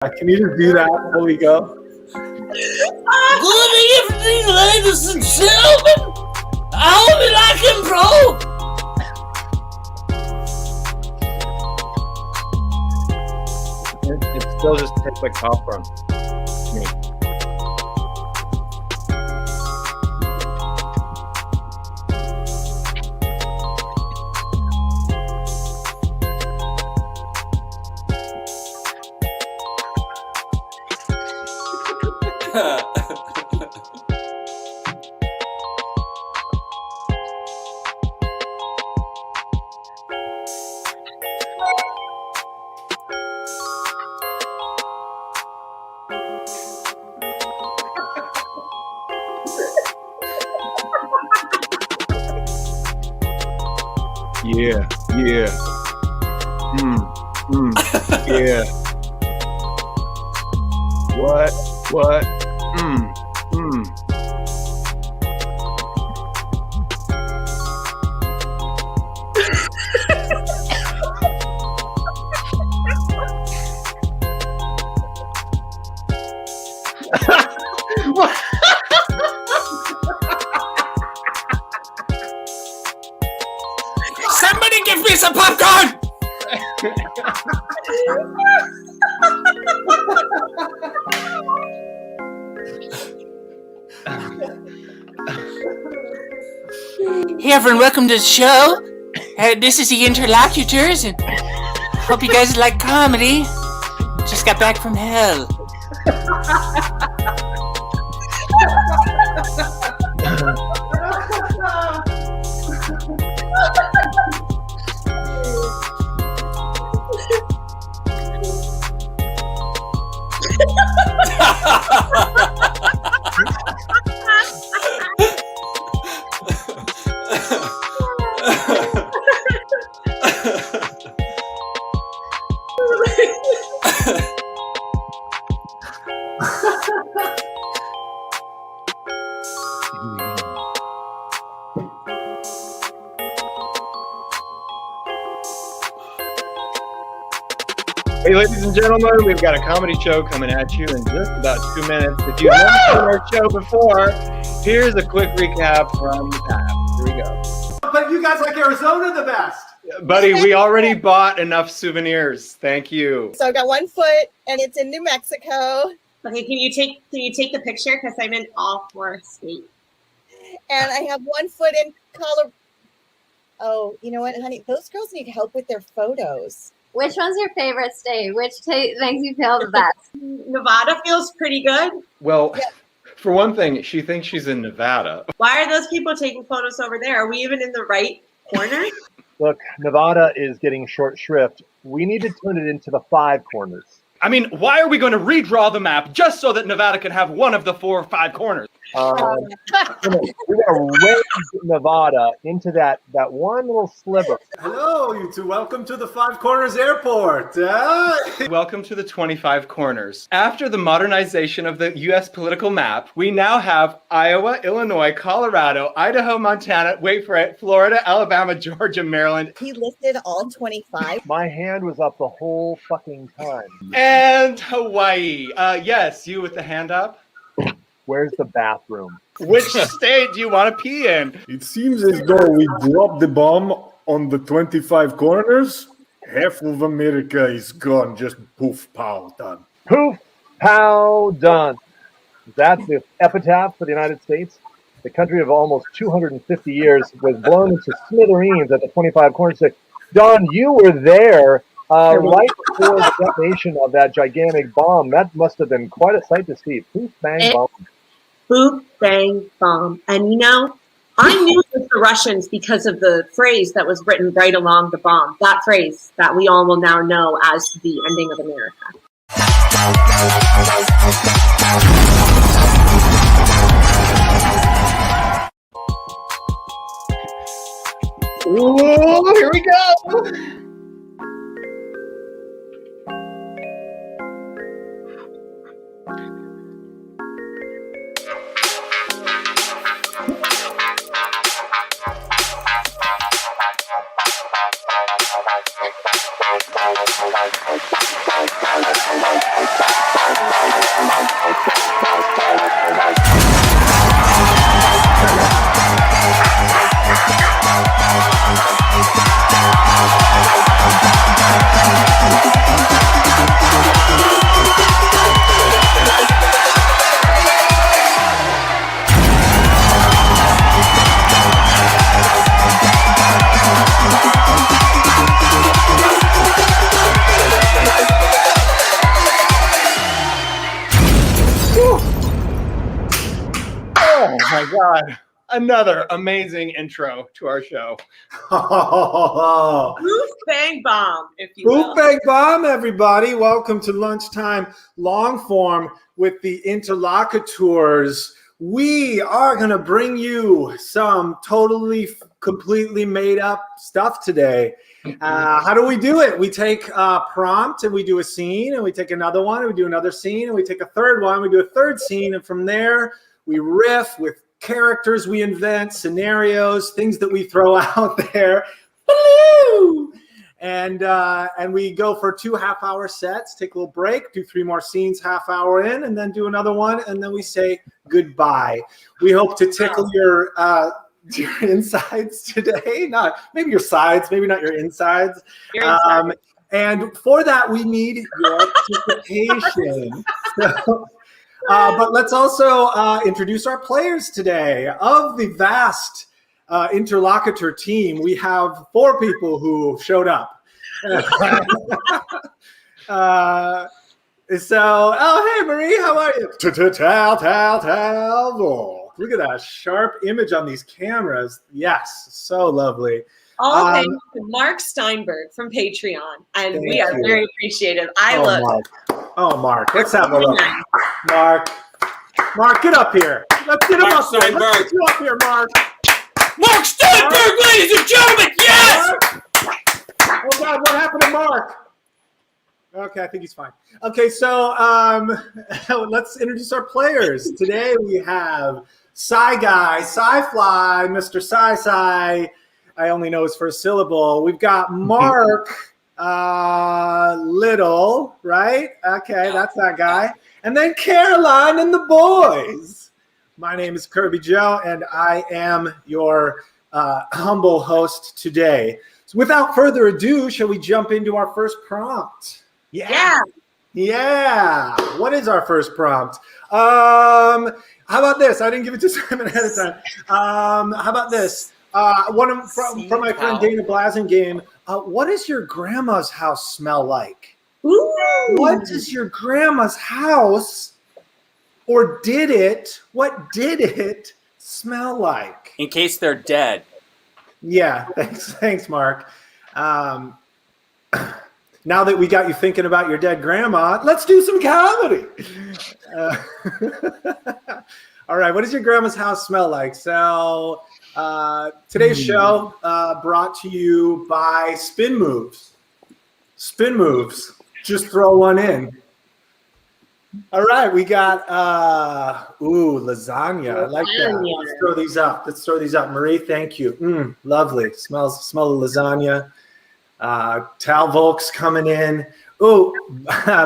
Can you just do that before we go? Good evening, ladies and gentlemen. I hope you like improv. It still just tastes like popcorn. Me. Yeah. Yeah. What? Somebody give me some popcorn. Hey everyone, welcome to the show. This is the Interlocutors, and hope you guys like comedy. Just got back from hell. Hey, ladies and gentlemen, we've got a comedy show coming at you in just about 2 minutes. If you've never seen our show before, here's a quick recap from the past. Here we go. But you guys like Arizona the best. Buddy, we already bought enough souvenirs. Thank you. So I got 1 foot, and it's in New Mexico. Okay, can you take the picture? Because I'm in all 4 states. And I have 1 foot in Colorado. Oh, you know what, honey? Those girls need help with their photos. Which one's your favorite state? Which makes you feel the best? Nevada feels pretty good. Well, for one thing, she thinks she's in Nevada. Why are those people taking photos over there? Are we even in the right corner? Look, Nevada is getting short shrift. We need to turn it into the 5 corners. I mean, why are we going to redraw the map just so that Nevada can have one of the 4 or 5 corners? We're going to raise Nevada into that one little sliver. Hello, you two. Welcome to the 5 Corners Airport. Welcome to the 25 corners. After the modernization of the U.S. political map, we now have Iowa, Illinois, Colorado, Idaho, Montana, wait for it, Florida, Alabama, Georgia, Maryland. He listed all 25. My hand was up the whole fucking time. And Hawaii. Yes, you with the hand up. Where's the bathroom? Which state do you want to pee in? It seems as though we dropped the bomb on the 25 corners. Half of America is gone. Just poof, pow, done. Poof, pow, done. That's the epitaph for the United States. The country of almost 250 years was blown into smithereens at the 25 corners. Don, you were there right before the detonation of that gigantic bomb. That must have been quite a sight to see. Poof, bang, bomb. Boop, bang, bomb. And you know, I knew it was the Russians because of the phrase that was written right along the bomb. That phrase that we all will now know as the ending of America. Ooh, here we go. Bye. my God. Another amazing intro to our show. Boof bang bomb, if you will. Boop bang bomb, everybody. Welcome to Lunchtime Longform with the interlocutors. We are going to bring you some totally, completely made up stuff today. How do we do it? We take a prompt and we do a scene, and we take another one and we do another scene, and we take a third one, we do a third scene, and from there we riff with characters we invent, scenarios, things that we throw out there. And we go for 2 half-hour sets, take a little break, do 3 more scenes half hour in, and then do another one, and then we say goodbye. We hope to tickle your insides today. Not maybe your sides, maybe not your insides. And for that, we need your participation. But let's also introduce our players today. Of the vast interlocutor team, we have 4 people who showed up. Hey Marie, how are you? Look at that sharp image on these cameras. Yes, so lovely. All thanks to Mark Steinberg from Patreon, and we are very appreciative. Mark, let's have a look. Mark, get up here. Let's get him up there. Let's get you up here, Mark. Mark Steinberg, ladies and gentlemen, yes! Oh God, what happened to Mark? Okay, I think he's fine. Okay, so let's introduce our players. Today we have Sci Guy, Sci-Fly, Mr. Sci-Sci. I only know his first syllable. We've got Mark Little, right? Okay, that's that guy. And then Caroline and the boys. My name is Kirby Joe, and I am your humble host today. So without further ado, shall we jump into our first prompt? Yeah. What is our first prompt? How about this? I didn't give it to Simon ahead of time. How about this? One from my friend Dana Blasingame. What does your grandma's house smell like? Ooh. What does your grandma's house, or what did it smell like? In case they're dead. Yeah, thanks, Mark. Now that we got you thinking about your dead grandma, let's do some comedy. All right, what does your grandma's house smell like? So today's show brought to you by Spin Moves. Spin Moves. Just throw one in. All right, we got lasagna. I like that. Let's throw these up. Marie, thank you. Lovely. Smell the lasagna. Tal Volk's coming in. Oh,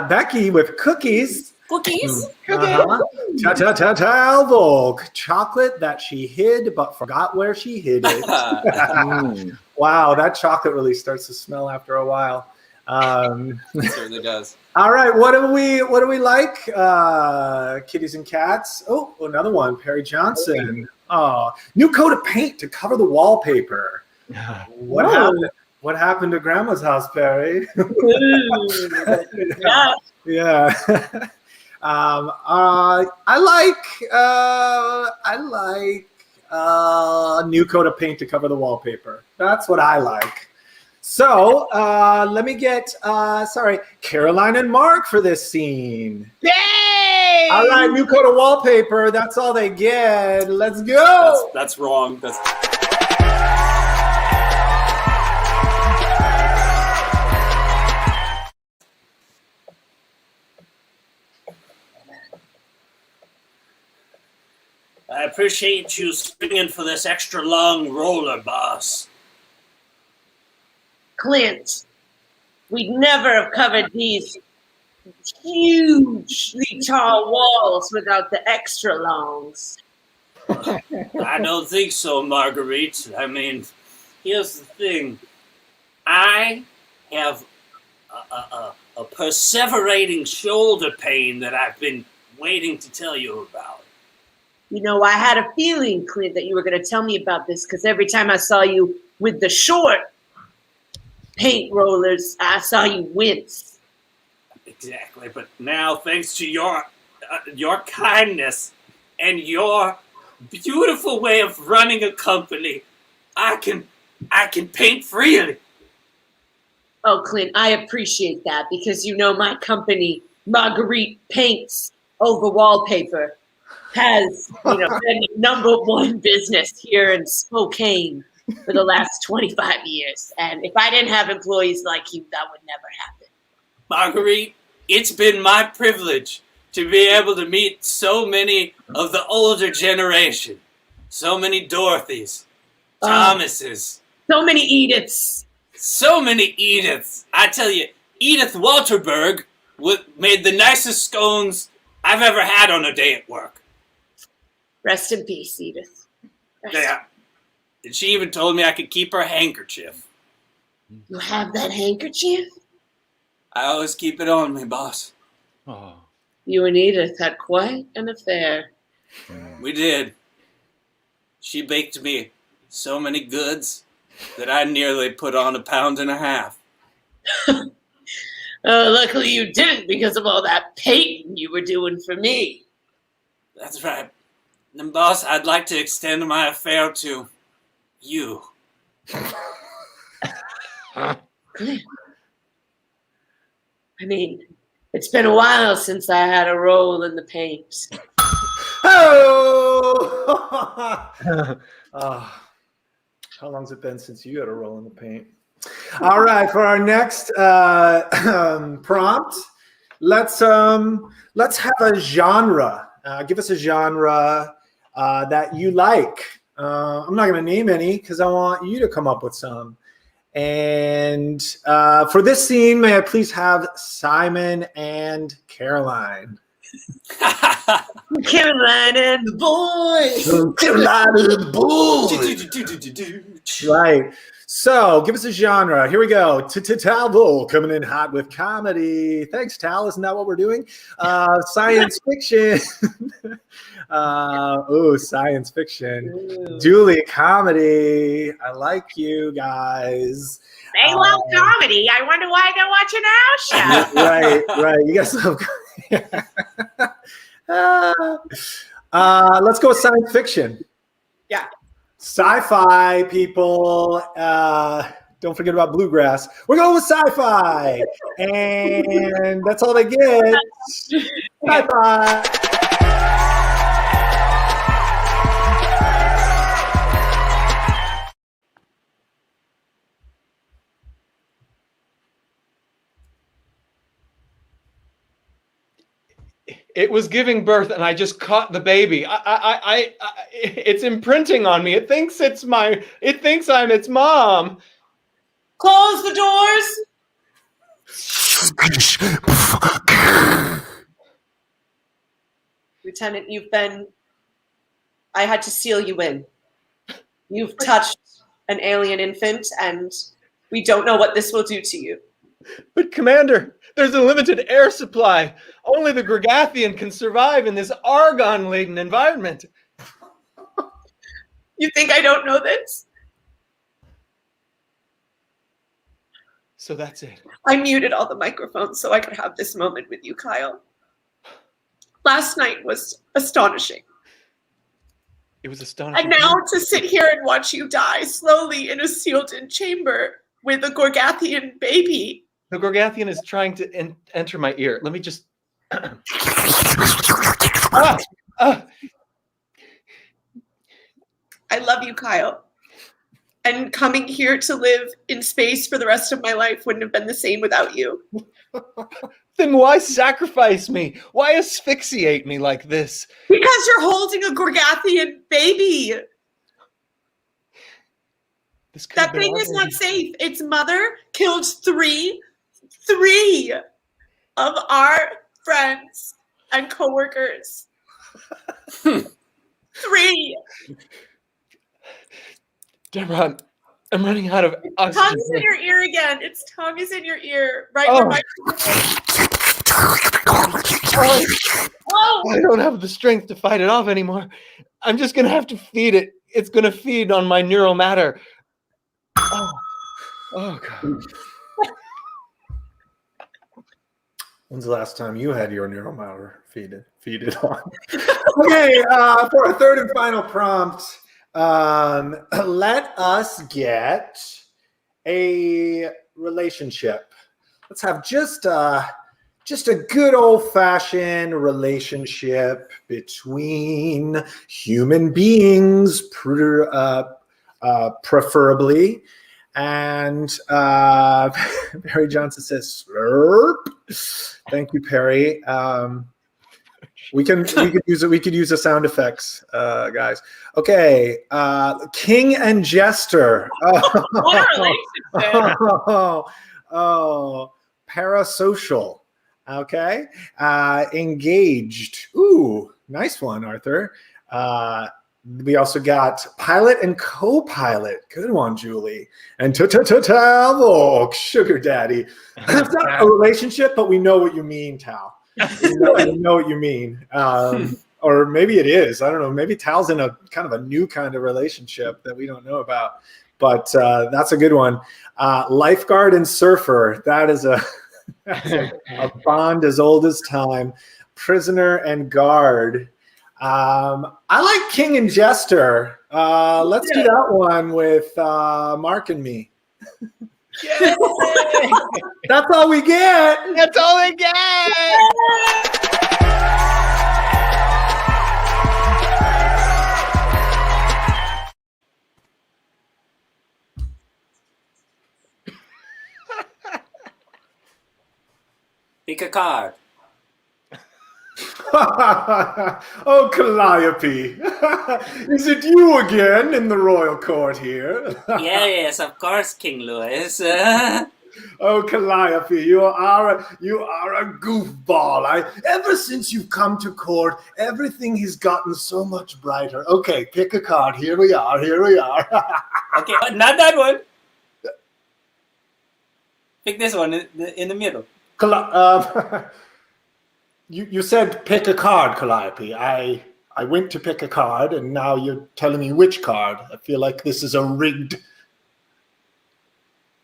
Becky with cookies. Cookies? Tal Volk. Chocolate that she hid but forgot where she hid it. Wow, that chocolate really starts to smell after a while. It certainly does. All right, what do we like? Kitties and cats. Oh, another one. Perry Johnson. Oh, new coat of paint to cover the wallpaper. What happened? What happened to Grandma's house, Perry? Yeah. I like new coat of paint to cover the wallpaper. That's what I like. So let me get Caroline and Mark for this scene. Yay! All right, new coat of wallpaper. That's all they get. Let's go. That's wrong. I appreciate you swinging for this extra long roller, boss. Clint, we'd never have covered these hugely tall walls without the extra longs. I don't think so, Marguerite. I mean, here's the thing. I have a perseverating shoulder pain that I've been waiting to tell you about. You know, I had a feeling, Clint, that you were going to tell me about this because every time I saw you with the short paint rollers, I saw you wince. Exactly, but now thanks to your kindness and your beautiful way of running a company. I can paint freely. Oh, Clint, I appreciate that because my company, Marguerite Paints Over Wallpaper, has been the number one business here in Spokane for the last 25 years. And if I didn't have employees like you, that would never happen. Marguerite, it's been my privilege to be able to meet so many of the older generation. So many Dorothys, Thomases. So many Ediths. So many Ediths. I tell you, Edith Walterberg made the nicest scones I've ever had on a day at work. Rest in peace, Edith. Yeah. And she even told me I could keep her handkerchief. You have that handkerchief? I always keep it on me, boss. Oh. You and Edith had quite an affair. We did. She baked me so many goods that I nearly put on 1.5 pounds. Luckily you didn't because of all that painting you were doing for me. That's right. And boss, I'd like to extend my affair to you. I mean, it's been a while since I had a role in the paint. Oh! How long's it been since you had a roll in the paint? All right, for our next prompt, let's have a genre. Give us a genre that you like. I'm not going to name any because I want you to come up with some. And for this scene, may I please have Simon and Caroline? Caroline and the boys. Caroline and the boys. Right. So give us a genre. Here we go. Tal coming in hot with comedy. Thanks, Tal. Isn't that what we're doing? Science fiction. Science fiction. Julie, comedy. I like you guys. They love comedy. I wonder why they're watching our show. Right. You guys love. Let's go with science fiction. Yeah. Sci-fi, people. Don't forget about bluegrass. We're going with sci-fi. And that's all they get. Sci-fi. It was giving birth, and I just caught the baby. It's imprinting on me. It thinks I'm its mom. Close the doors. Lieutenant, I had to seal you in. You've touched an alien infant, and we don't know what this will do to you. But Commander, there's a limited air supply. Only the Gregathian can survive in this argon-laden environment. You think I don't know this? So that's it. I muted all the microphones so I could have this moment with you, Kyle. Last night was astonishing. It was astonishing. And now to sit here and watch you die slowly in a sealed-in chamber with a Gorgathian baby. The Gorgathian is trying to enter my ear. Let me just... I love you, Kyle. And coming here to live in space for the rest of my life wouldn't have been the same without you. Then why sacrifice me? Why asphyxiate me like this? Because you're holding a Gorgathian baby. That thing is not safe. Its mother killed three of our friends and coworkers. 3. Deborah, I'm running out of oxygen. Tongue is in your ear again. Its tongue is in your ear. Right where my... I don't have the strength to fight it off anymore. I'm just going to have to feed it. It's going to feed on my neural matter. Oh God. When's the last time you had your neuromotor feed it on? Okay, for our third and final prompt, let us get a relationship. Let's have just a good old-fashioned relationship between human beings, preferably. And Perry Johnson says, "Slurp." Thank you, Perry. We could use the sound effects, guys. Okay, King and Jester. Parasocial. Okay, engaged. Ooh, nice one, Arthur. We also got pilot and co-pilot. Good one, Julie. And Tal, sugar daddy. It's not a relationship, but we know what you mean, Tal. We know what you mean. Or maybe it is. I don't know. Maybe Tal's in a kind of a new kind of relationship that we don't know about. But that's a good one. Lifeguard and surfer. That is a bond as old as time. Prisoner and guard. I like King and Jester. Let's do that one with Mark and me. That's all we get. That's all they get. Pick a card. Oh, Calliope. Is it you again in the royal court here? Yes, of course, King Louis. Oh, Calliope, you are a goofball. Ever since you've come to court, everything has gotten so much brighter. Okay, pick a card. Here we are. Okay, not that one. Pick this one in the middle. You said pick a card, Calliope. I went to pick a card, and now you're telling me which card. I feel like this is a rigged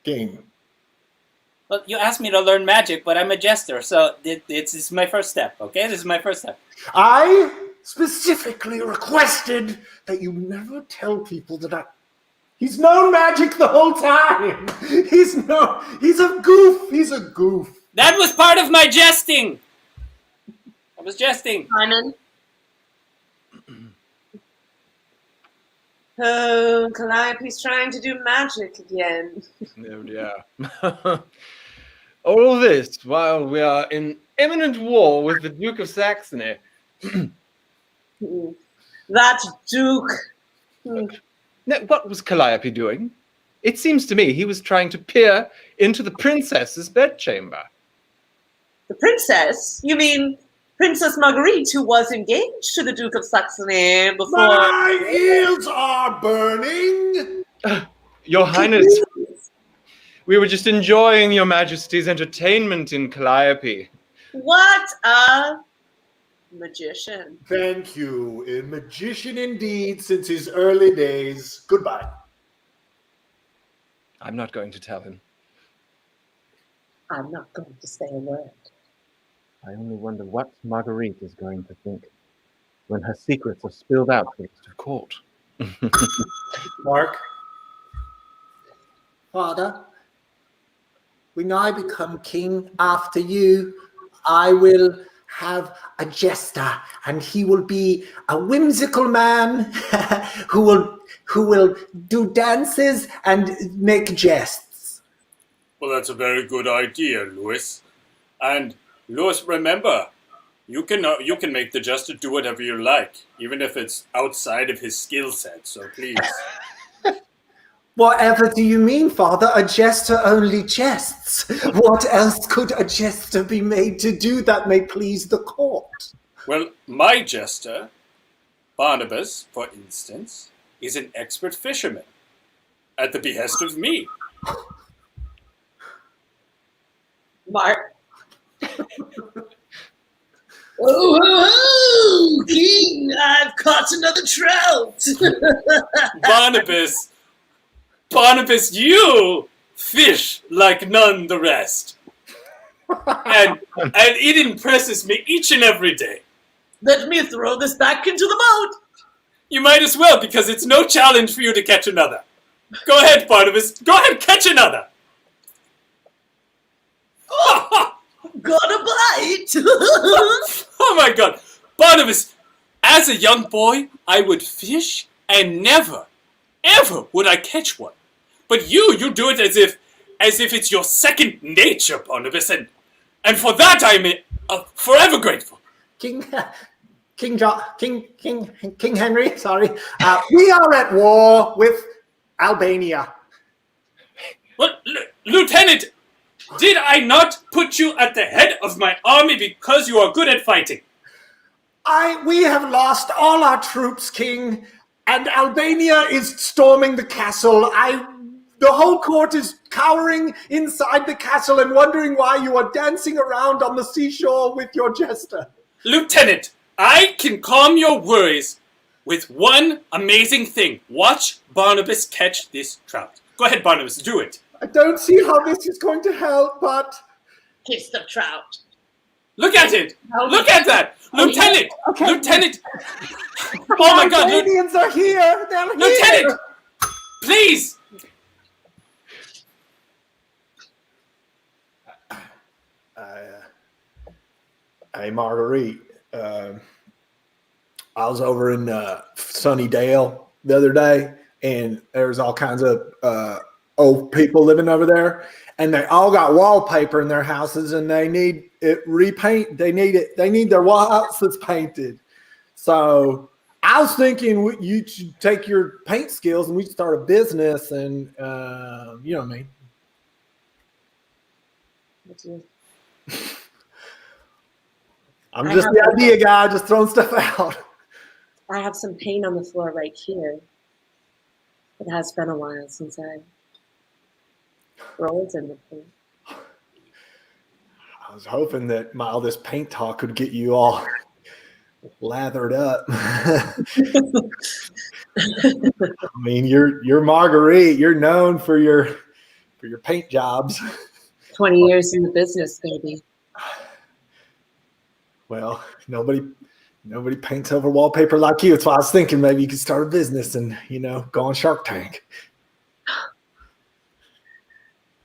game. Well, you asked me to learn magic, but I'm a jester, so this is my first step, okay? This is my first step. I specifically requested that you never tell people that he's known magic the whole time. He's a goof. He's a goof. That was part of my jesting. I was jesting. Simon. Oh, Calliope's trying to do magic again. Oh, yeah. All this while we are in imminent war with the Duke of Saxony. That Duke. Now, what was Calliope doing? It seems to me he was trying to peer into the princess's bedchamber. The princess? You mean Princess Marguerite, who was engaged to the Duke of Saxony before... My ears are burning! Your Highness, we were just enjoying your Majesty's entertainment in Calliope. What a magician. Thank you. A magician indeed since his early days. Goodbye. I'm not going to tell him. I'm not going to say a word. I only wonder what Marguerite is going to think when her secrets are spilled out to the court. Mark? Father, when I become king after you, I will have a jester, and he will be a whimsical man who will do dances and make jests. Well, that's a very good idea, Louis. And Louis, remember, you can make the jester do whatever you like, even if it's outside of his skill set. So please. Whatever do you mean, Father? A jester only jests. What else could a jester be made to do that may please the court? Well, my jester, Barnabas, for instance, is an expert fisherman, at the behest of me. Mark. Oh, King, I've caught another trout. Barnabas, you fish like none the rest. and it impresses me each and every day. Let me throw this back into the boat. You might as well, because it's no challenge for you to catch another. Go ahead, Barnabas. Go ahead, catch another. Got a bite. Oh my God, Barnabas! As a young boy, I would fish, and never, ever would I catch one. But you do it as if it's your second nature, Barnabas, and for that I'm forever grateful. King Henry, sorry. We are at war with Albania. What, Lieutenant? Did I not put you at the head of my army because you are good at fighting? We have lost all our troops, King, and Albania is storming the castle. The whole court is cowering inside the castle and wondering why you are dancing around on the seashore with your jester. Lieutenant, I can calm your worries with one amazing thing. Watch Barnabas catch this trout. Go ahead, Barnabas, do it. I don't see how this is going to help, but... Kiss the trout. Look at it! Look at that! Lieutenant! Okay. Lieutenant! Oh my God! Albanians are here! They're Lieutenant! here! Please! Hey, Marguerite. I was over in Sunnydale the other day, and there's all kinds of old people living over there, and they all got wallpaper in their houses, and they need it repaint. They need their houses painted. So I was thinking you should take your paint skills and we should start a business, and you know what I mean. I'm just the idea guy, just throwing stuff out. I have some paint on the floor right here. It has been a while since I rolled in the paint. I was hoping that all this paint talk could get you all lathered up. I mean, you're Marguerite. You're known for your paint jobs. 20 years in the business, baby. Well, nobody paints over wallpaper like you. That's why I was thinking maybe you could start a business and, go on Shark Tank.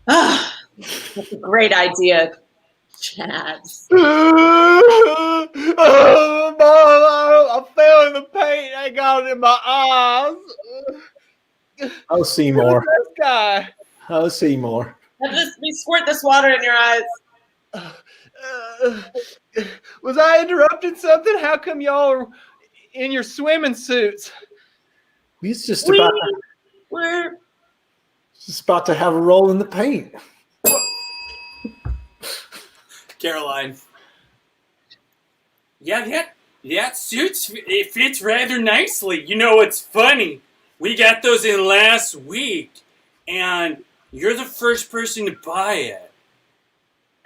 That's a great idea, Chaz. I'm feeling the paint. I got it in my eyes. Oh, Seymour. This guy. Oh, Seymour. Let me squirt this water in your eyes. Was I interrupting something? How come y'all are in your swimming suits? We're just about to have a roll in the paint. Caroline. Yeah, suits, it fits rather nicely. You know, it's funny. We got those in last week, and you're the first person to buy it.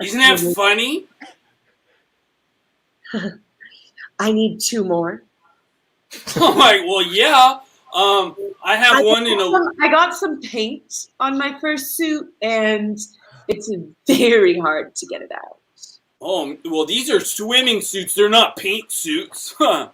Isn't that funny? I need 2 more. Oh my, well, yeah. I have one in a... I got some paint on my first suit, and it's very hard to get it out. Oh, well, these are swimming suits. They're not paint suits. Huh.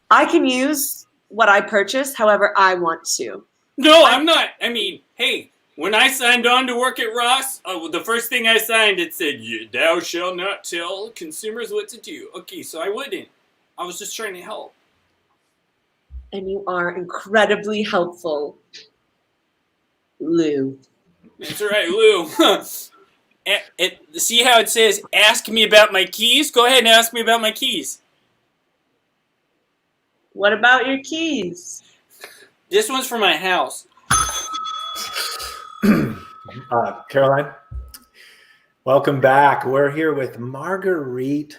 I can use what I purchased however I want to. No, I'm not. I mean, hey, when I signed on to work at Ross, the first thing I signed, it said, thou shalt not tell consumers what to do. Okay, so I wouldn't. I was just trying to help. And you are incredibly helpful, Lou. That's right, Lou. See how it says, ask me about my keys? Go ahead and ask me about my keys. What about your keys? This one's for my house. Caroline, welcome back. We're here with Marguerite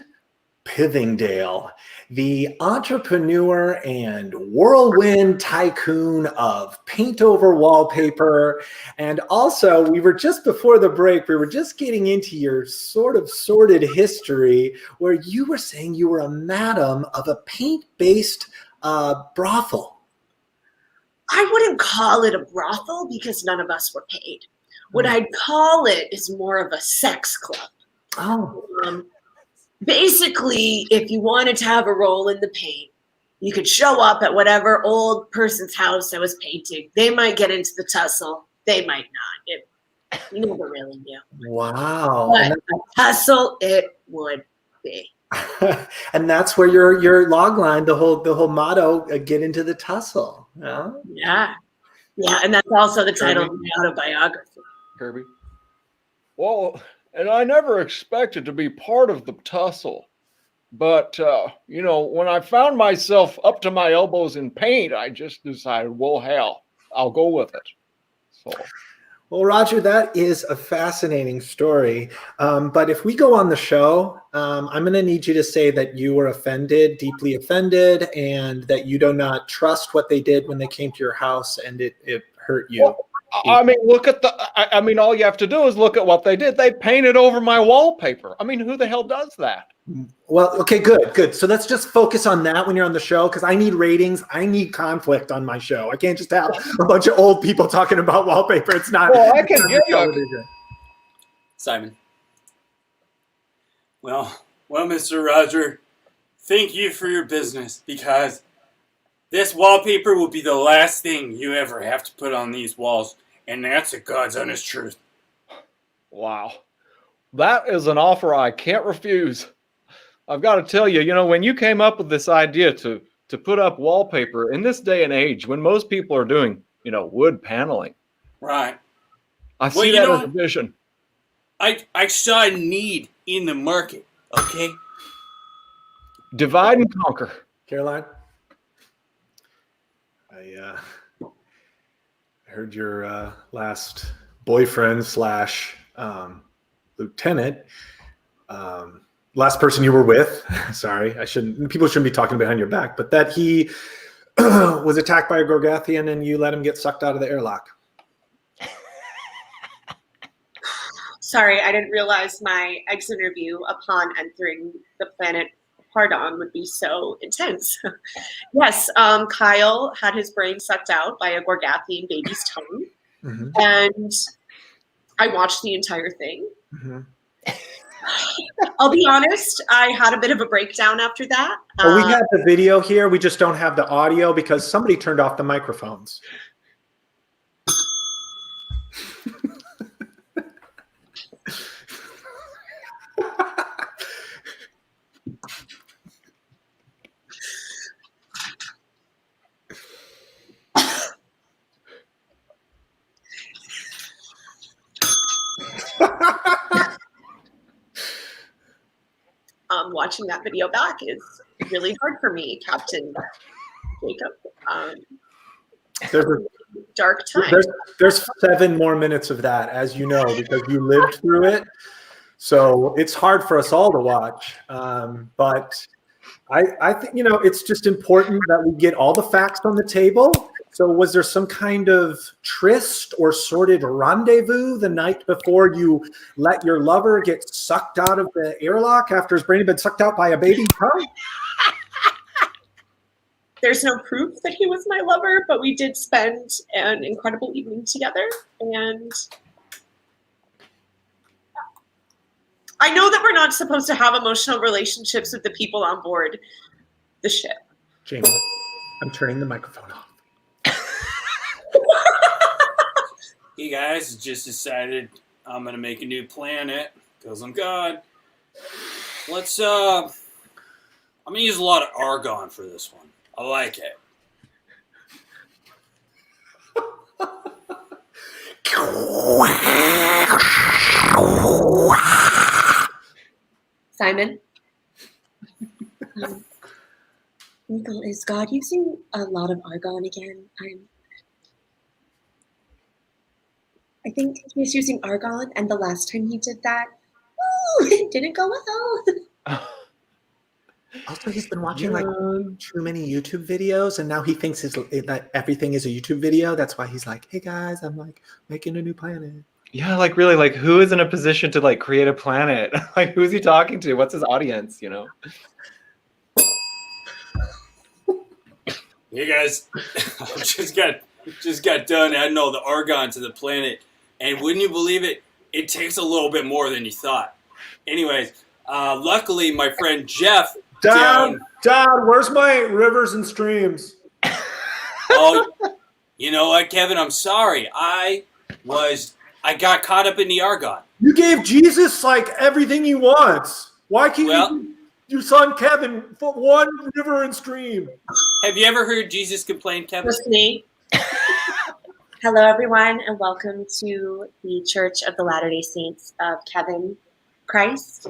Pithingdale, the entrepreneur and whirlwind tycoon of paint over wallpaper. And also, we were just before the break, we were just getting into your sort of sordid history where you were saying you were a madam of a paint-based brothel. I wouldn't call it a brothel because none of us were paid. What I'd call it is more of a sex club. Oh. Basically, if you wanted to have a role in the paint, you could show up at whatever old person's house that was painting. They might get into the tussle. They might not. You never really knew. Wow. But a tussle it would be. And that's where your log line, the whole motto, get into the tussle. Yeah. Yeah, and that's also the title of my autobiography. Kirby? Well, and I never expected to be part of the tussle. But, when I found myself up to my elbows in paint, I just decided, well, hell, I'll go with it. So. Well, Roger, that is a fascinating story. But if we go on the show, I'm going to need you to say that you were offended, deeply offended, and that you do not trust what they did when they came to your house and it hurt you. Well, I mean, all you have to do is look at what they did. They painted over my wallpaper. I mean, who the hell does that? Well, okay, good. So let's just focus on that when you're on the show, because I need ratings. I need conflict on my show. I can't just have a bunch of old people talking about wallpaper. It's not. Well, I can give you Simon. Well, Mr. Roger, thank you for your business, because this wallpaper will be the last thing you ever have to put on these walls, and that's the God's honest truth. Wow. That is an offer I can't refuse. I've got to tell you, when you came up with this idea to put up wallpaper in this day and age, when most people are doing, wood paneling. Right. I see that as a vision. I saw a need in the market, okay? Divide and conquer. Caroline? I heard your last boyfriend / lieutenant, last person you were with, sorry, people shouldn't be talking behind your back, but that he was attacked by a Gorgathian and you let him get sucked out of the airlock. Sorry, I didn't realize my exit interview upon entering the planet Pardon would be so intense. Yes, Kyle had his brain sucked out by a Gorgathian baby's tongue. Mm-hmm. And I watched the entire thing. Mm-hmm. I'll be honest, I had a bit of a breakdown after that. Well, we have the video here. We just don't have the audio because somebody turned off the microphones. Watching that video back is really hard for me, Captain Jacob. There's a dark time. There's 7 more minutes of that, as you know, because you lived through it. So it's hard for us all to watch. But I think, it's just important that we get all the facts on the table. So was there some kind of tryst or sordid rendezvous the night before you let your lover get sucked out of the airlock after his brain had been sucked out by a baby tongue? There's no proof that he was my lover, but we did spend an incredible evening together. And I know that we're not supposed to have emotional relationships with the people on board the ship. Jamie, I'm turning the microphone off. Hey guys, just decided I'm gonna make a new planet because I'm God. Let's I'm gonna use a lot of argon for this one. I like it. Simon? Nicole, is God using a lot of argon again? I think he's using argon, and the last time he did that, it didn't go well. Also, he's been watching like too many YouTube videos, and now he thinks that everything is a YouTube video. That's why he's like, "Hey guys, I'm like making a new planet." Yeah, like really, like who is in a position to like create a planet? Like who's he talking to? What's his audience? Hey guys, just got done adding all the argon to the planet. And wouldn't you believe it? It takes a little bit more than you thought. Anyways, luckily my friend Jeff Dad, where's my rivers and streams? Oh, you know what, Kevin? I'm sorry. I got caught up in the argon. You gave Jesus like everything he wants. Why can't you give your son Kevin for one river and stream? Have you ever heard Jesus complain, Kevin? Just me. Hello, everyone, and welcome to the Church of the Latter-day Saints of Kevin Christ.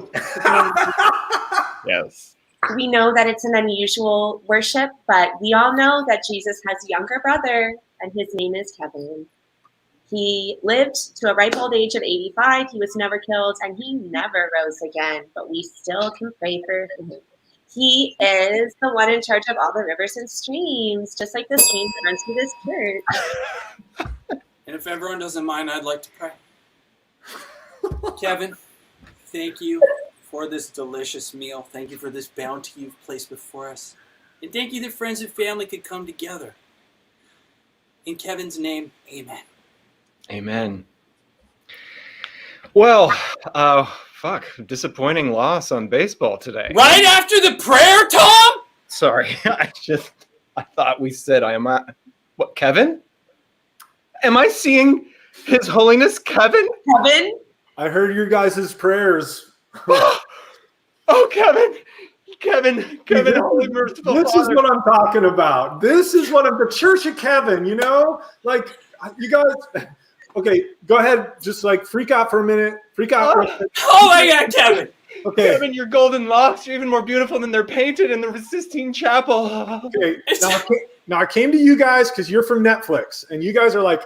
Yes. We know that it's an unusual worship, but we all know that Jesus has a younger brother, and his name is Kevin. He lived to a ripe old age of 85. He was never killed, and he never rose again, but we still can pray for him. He is the one in charge of all the rivers and streams, just like the streams that run through this church. And if everyone doesn't mind, I'd like to pray. Kevin, thank you for this delicious meal. Thank you for this bounty you've placed before us. And thank you that friends and family could come together. In Kevin's name, amen. Amen. Well, disappointing loss on baseball today. Right after the prayer, Tom? Sorry, I thought we said what, Kevin? Am I seeing His Holiness Kevin? Kevin? I heard your guys' prayers. Oh, Kevin, Holy Merciful This Father. is what I'm talking about. This is what I'm, the Church of Kevin, you know? Like, you guys, okay, go ahead. Just like freak out for a minute. Freak out for a minute. Oh my God, Kevin. Okay. Kevin, your golden locks are even more beautiful than they're painted in the Sistine Chapel. Okay, now I came to you guys because you're from Netflix, and you guys are like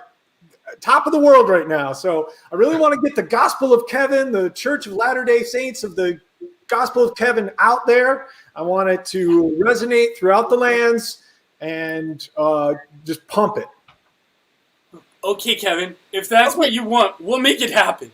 top of the world right now. So I really want to get the Gospel of Kevin, the Church of Latter-day Saints of the Gospel of Kevin out there. I want it to resonate throughout the lands and just pump it. Okay, Kevin, if that's what you want, we'll make it happen.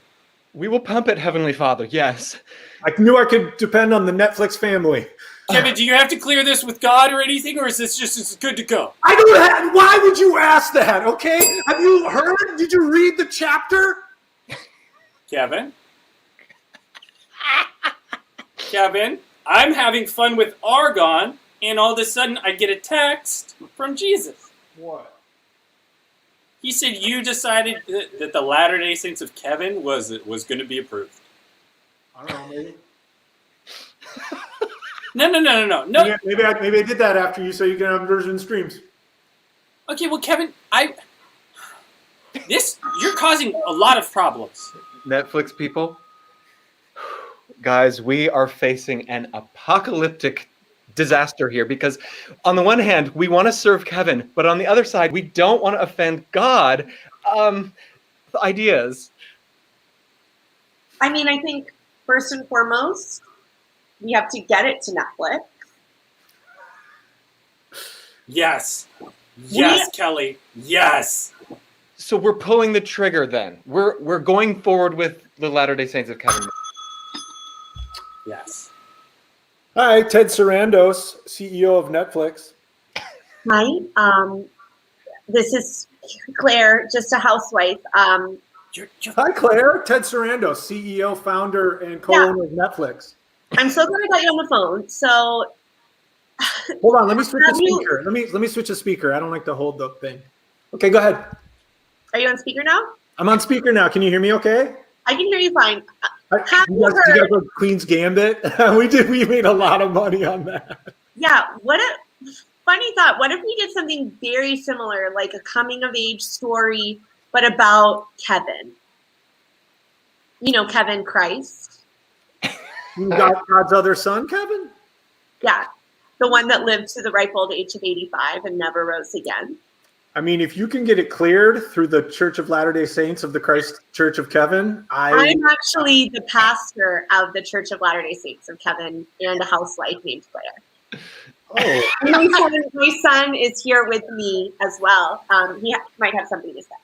We will pump it, Heavenly Father, yes. I knew I could depend on the Netflix family. Kevin, do you have to clear this with God or anything, or is this just as good to go? I don't have, why would you ask that, okay? Have you heard? Did you read the chapter? Kevin? Kevin, I'm having fun with argon, and all of a sudden I get a text from Jesus. What? He said you decided that the Latter-day Saints of Kevin was going to be approved. I don't know, maybe. No. Maybe I did that after you, so you can have version streams. Okay, well, Kevin, you're causing a lot of problems. Netflix people, guys, we are facing an apocalyptic disaster here because on the one hand, we want to serve Kevin, but on the other side, we don't want to offend God. Ideas. I mean, I think first and foremost, we have to get it to Netflix. Yes, Kelly, yes. So we're pulling the trigger then. We're going forward with the Latter-day Saints of Kevin. Yes. Hi, Ted Sarandos, CEO of Netflix. Hi, this is Claire, just a housewife. Hi, Claire. Ted Sarandos, CEO, founder, and co-owner of Netflix. I'm so glad I got you on the phone. So, hold on, let me switch the speaker. Let me switch the speaker. I don't like to hold the thing. Okay, go ahead. Are you on speaker now? I'm on speaker now. Can you hear me okay? I can hear you fine. You guys heard Queen's Gambit? We made a lot of money on that. Yeah, what a funny thought. What if we did something very similar, like a coming of age story, but about Kevin? You know, Kevin Christ. You got God's other son, Kevin? Yeah, the one that lived to the ripe old age of 85 and never rose again. I mean, if you can get it cleared through the Church of Latter-day Saints of the Christ Church of Kevin, I'm actually the pastor of the Church of Latter-day Saints of Kevin and a housewife named Claire. Oh. My son is here with me as well. He might have something to say.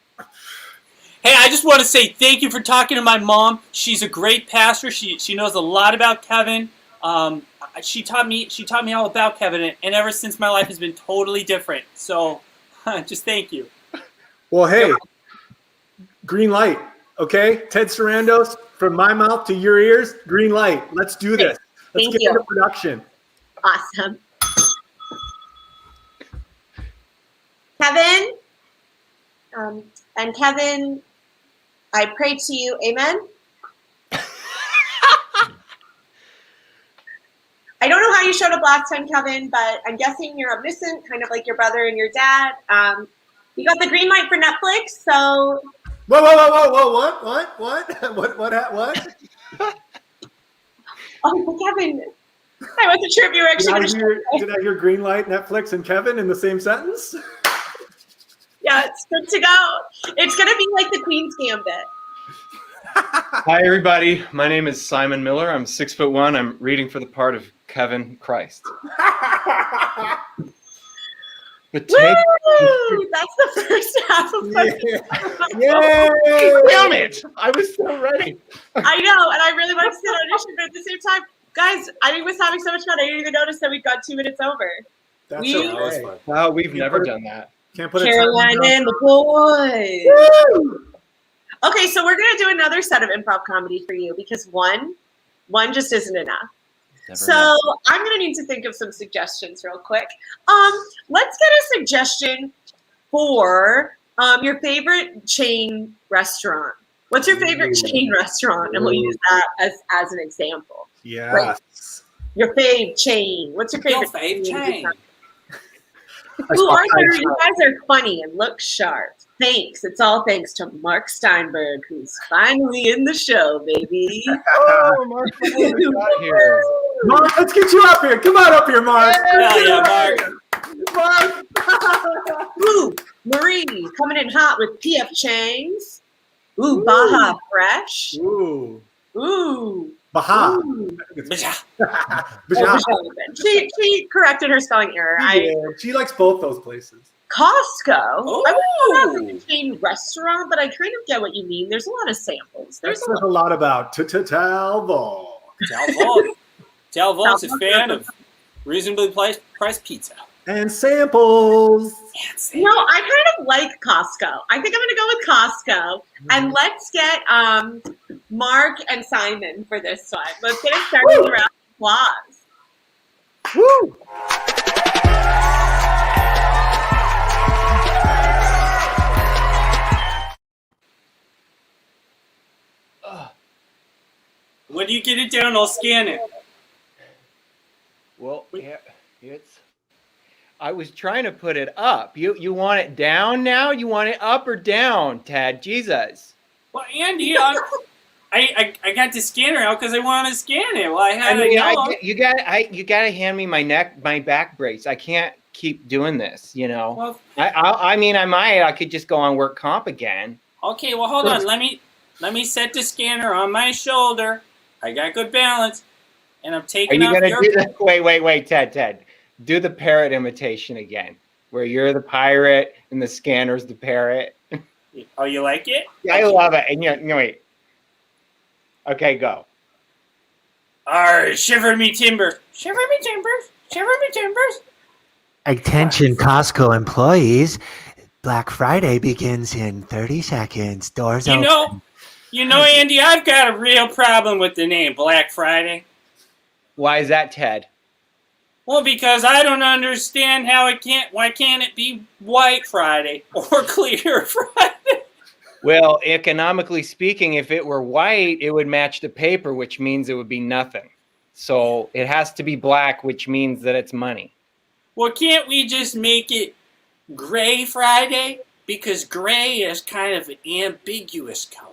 Hey, I just want to say thank you for talking to my mom. She's a great pastor. She knows a lot about Kevin. She taught me all about Kevin, and ever since my life has been totally different. So just thank you. Well, hey, green light. Okay, Ted Sarandos, from my mouth to your ears, green light. Let's do this. Let's get into production. Awesome. Kevin, and Kevin, I pray to you, amen? I don't know how you showed up last time, Kevin, but I'm guessing you're omniscient, kind of like your brother and your dad. You got the green light for Netflix, so... Whoa, what? Oh, Kevin, I wasn't sure if you were actually Did I hear green light, Netflix, and Kevin in the same sentence? Yeah, it's good to go. It's going to be like the Queen's Gambit. Hi, everybody. My name is Simon Miller. I'm 6'1". I'm reading for the part of Kevin Christ. But Woo! That's the first half of Damn it! I was so ready. I know, and I really wanted to see an audition, but at the same time, guys, I was having so much fun. I didn't even notice that we got 2 minutes over. That's okay. fun. Wow, we've never done that. Can't put Caroline and the boys. Woo! Okay, so we're gonna do another set of improv comedy for you because one just isn't enough. So I'm gonna need to think of some suggestions real quick. Let's get a suggestion for your favorite chain restaurant. What's your favorite chain restaurant? And we'll use that as an example. Yeah. Like, your fave chain. What's your favorite chain? Ooh, Arthur, you guys are funny and look sharp. Thanks. It's all thanks to Mark Steinberg, who's finally in the show, baby. Oh, Mark finally got here. Mark, let's get you up here. Come on up here, Mark. Yeah, Mark. Ooh, Marie coming in hot with PF Chang's. Ooh, Baja Fresh. Ooh. Baja. Baja. She corrected her spelling error. Yeah, she likes both those places. Costco. I Ooh. wouldn't call that like a chain restaurant, but I kind of get what you mean. There's a lot of samples. There's a lot about Talbot. Talbot's a fan of reasonably priced pizza. And samples. No, I kind of like Costco. I think I'm going to go with Costco. And let's get Mark and Simon for this one. Let's get it started with a round of applause. Woo! When you get it down, I'll scan it. Well, yeah, it's. I was trying to put it up. You want it down now? You want it up or down, Tad? Jesus. Well, Andy, I got the scanner out because I want to scan it. Well, I had you got to hand me my back brace. I can't keep doing this. You know. Well, I could just go on work comp again. Okay, well, hold on. Let me set the scanner on my shoulder. I got good balance, and I'm taking off your... Wait, Ted. Do the parrot imitation again, where you're the pirate and the scanner's the parrot. Oh, you like it? Yeah, I love it. And wait. Okay, go. Shiver me timbers. Shiver me timbers. Shiver me timbers. Attention Costco employees. Black Friday begins in 30 seconds. Doors open. You know, Andy, I've got a real problem with the name Black Friday. Why is that, Ted? Well, because I don't understand why can't it be White Friday or Clear Friday? Well, economically speaking, if it were white, it would match the paper, which means it would be nothing. So it has to be black, which means that it's money. Well, can't we just make it Gray Friday? Because gray is kind of an ambiguous color.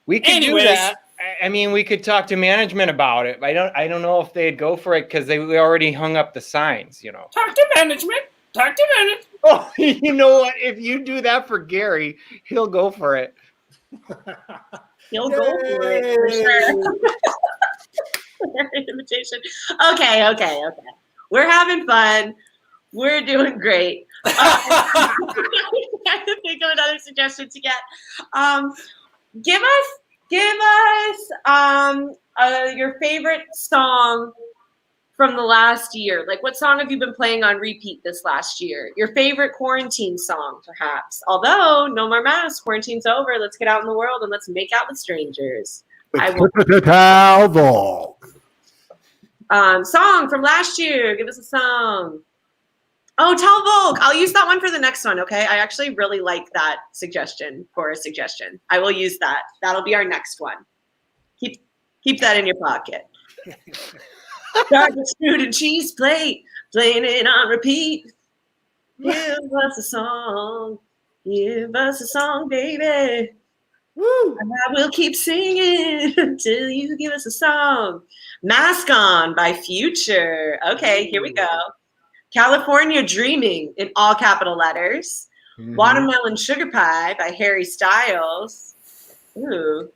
We could do that. I mean, we could talk to management about it. I don't know if they'd go for it because we already hung up the signs, you know. Talk to management. Oh, you know what? If you do that for Gary, he'll go for it. He'll go for it for sure. Invitation. Okay. We're having fun. We're doing great. I have to think of another suggestion to get. Give us your favorite song from the last year? Like, what song have you been playing on repeat this last year? Your favorite quarantine song, perhaps. Although, no more masks, quarantine's over. Let's get out in the world and let's make out with strangers. I will. Song from last year. Give us a song. Oh, Tell Volk. I'll use that one for the next one, okay? I actually really like that suggestion for a suggestion. I will use that. That'll be our next one. Keep that in your pocket. Start with food and cheese plate, playing it on repeat. Give us a song. Give us a song, baby. Woo. And I will keep singing until you give us a song. Mask On by Future. Okay, here we go. California Dreaming in all capital letters. Watermelon Sugar Pie by Harry Styles. Ooh.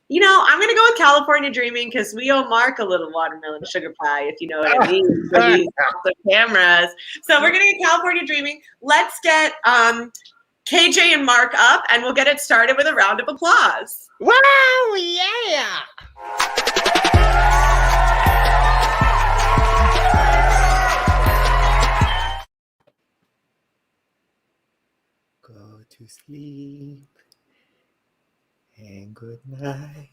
You know, I'm going to go with California Dreaming because we owe Mark a little watermelon sugar pie, if you know what I mean, for these cameras. So we're going to get California Dreaming. Let's get KJ and Mark up, and we'll get it started with a round of applause. Wow, yeah! Go to sleep and good night.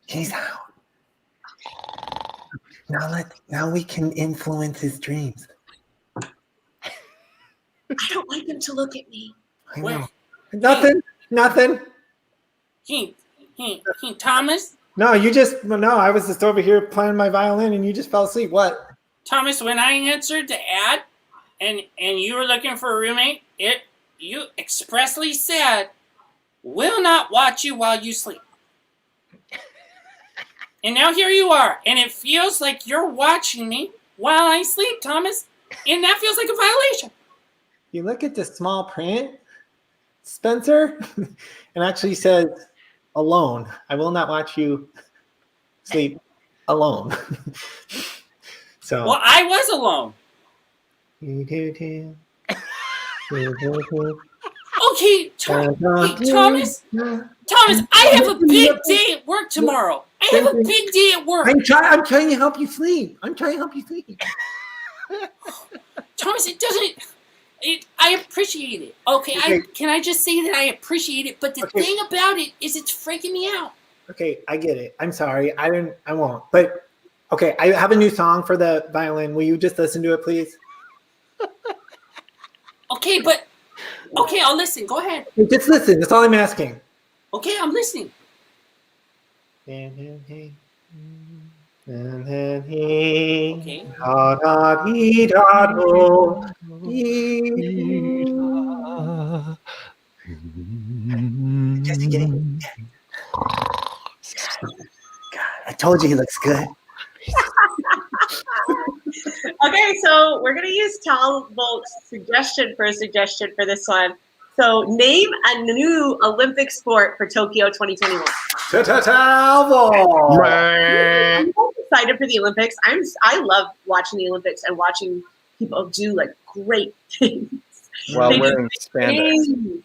He's out. Now we can influence his dreams. I don't like him to look at me. I know. Nothing. Hey, Thomas? No, I was just over here playing my violin and you just fell asleep. What? Thomas, when I answered the ad and you were looking for a roommate, you expressly said, will not watch you while you sleep. And now here you are, and it feels like you're watching me while I sleep, Thomas, and that feels like a violation. You look at the small print, Spencer, and actually says, alone. I will not watch you sleep alone. So. Well, I was alone. Okay, Thomas, I have a big day at work tomorrow. I have a big day at work. I'm trying to help you sleep. Thomas, I appreciate it. Okay, can I just say that I appreciate it? But the thing about it is it's freaking me out. Okay, I get it. I'm sorry. I won't. But okay, I have a new song for the violin. Will you just listen to it, please? Okay, I'll listen. Go ahead. Just listen. That's all I'm asking. Okay, I'm listening. Okay. Just kidding. God, I told you he looks good. Okay, so we're going to use Tal Volk's suggestion for this one. So name a new Olympic sport for Tokyo 2021. Tal Volk. I'm excited for the Olympics. I love watching the Olympics and watching people do like great things. While wearing spandex.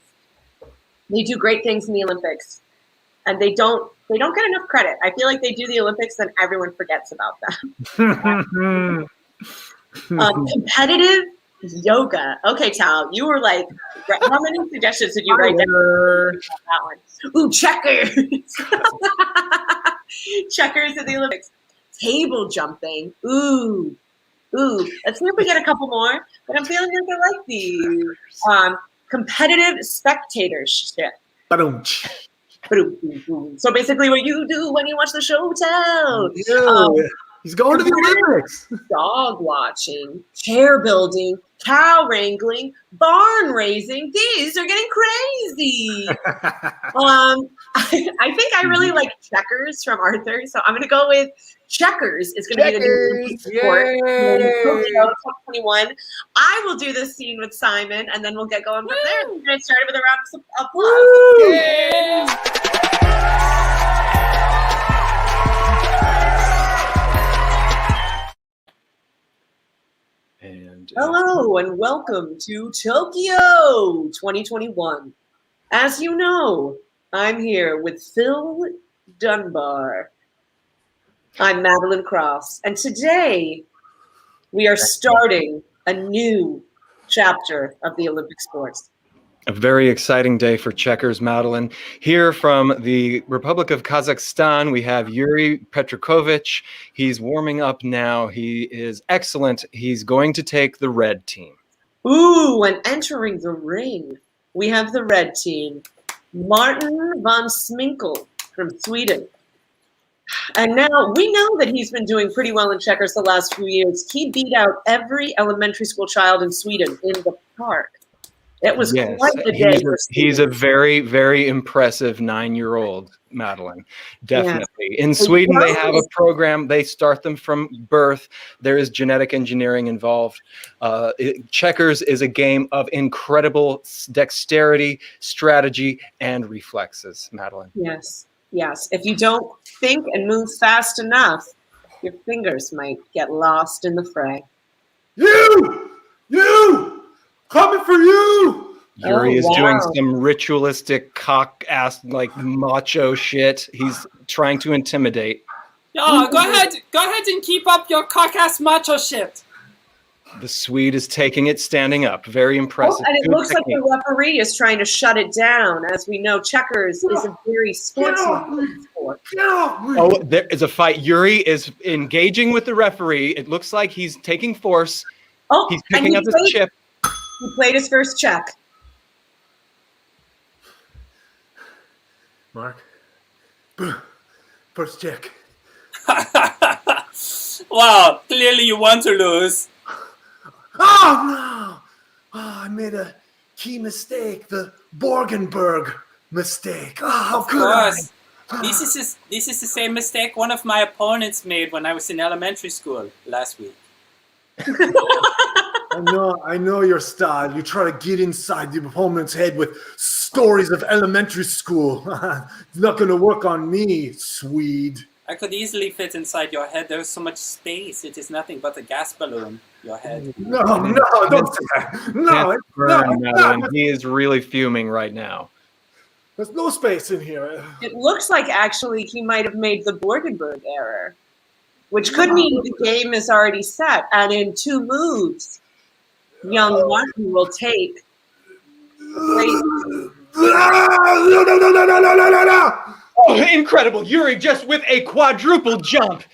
They do great things in the Olympics, and they don't get enough credit. I feel like they do the Olympics, then everyone forgets about them. Competitive yoga. Okay, Tal, you were like, how many suggestions did you write down? That one. Ooh, checkers. Checkers at the Olympics. Table jumping. Ooh. Let's see if we get a couple more. But I'm feeling like I like these. Competitive spectatorship. So basically what you do when you watch the show, Tal. He's going to the Olympics. Dog watching, chair building, cow wrangling, barn raising. These are getting crazy. I think I really like checkers from Arthur. So I'm going to go with checkers is going to be the new Olympic sport in Tokyo 2021. I will do this scene with Simon, and then we'll get going from there. We're going to start with a round of applause. And hello and welcome to Tokyo 2021. As you know, I'm here with Phil Dunbar. I'm Madeline Cross, and today we are starting a new chapter of the Olympic sports. a very exciting day for checkers, Madeline. Here from the Republic of Kazakhstan, we have Yuri Petrokovich. He's warming up now. He is excellent. He's going to take the red team. Ooh, and entering the ring, we have the red team, Martin von Sminkel from Sweden. And now we know that he's been doing pretty well in checkers the last few years. He beat out every elementary school child in Sweden in the park. It was quite a day. He's a very, very impressive 9-year-old, Madeline. Definitely. Yeah. In Sweden, they have a program. They start them from birth. There is genetic engineering involved. Checkers is a game of incredible dexterity, strategy, and reflexes, Madeline. Yes, yes. If you don't think and move fast enough, your fingers might get lost in the fray. You! Coming for you! Yuri is doing some ritualistic cock-ass, like macho shit. He's trying to intimidate. Yeah, go ahead and keep up your cock-ass macho shit. The Swede is taking it standing up. Very impressive. And it looks like the referee is trying to shut it down. As we know, checkers is a very sportsman sport. Oh, there is a fight. Yuri is engaging with the referee. It looks like he's taking force. Oh, he's picking up his chip. He played his first check. Mark, first check. Wow, clearly you want to lose. Oh, no! Oh, I made a key mistake, the Borgenberg mistake. Oh, how could I? This is the same mistake one of my opponents made when I was in elementary school last week. I know your style. You try to get inside the opponent's head with stories of elementary school. It's not going to work on me, Swede. I could easily fit inside your head. There's so much space. It is nothing but a gas balloon, your head. No, don't say that. No. He is really fuming right now. There's no space in here. It looks like actually he might have made the Borgenberg error, which could mean the game is already set. And in 2 moves, young Martin will take. No. Oh, incredible. Yuri just with a quadruple jump.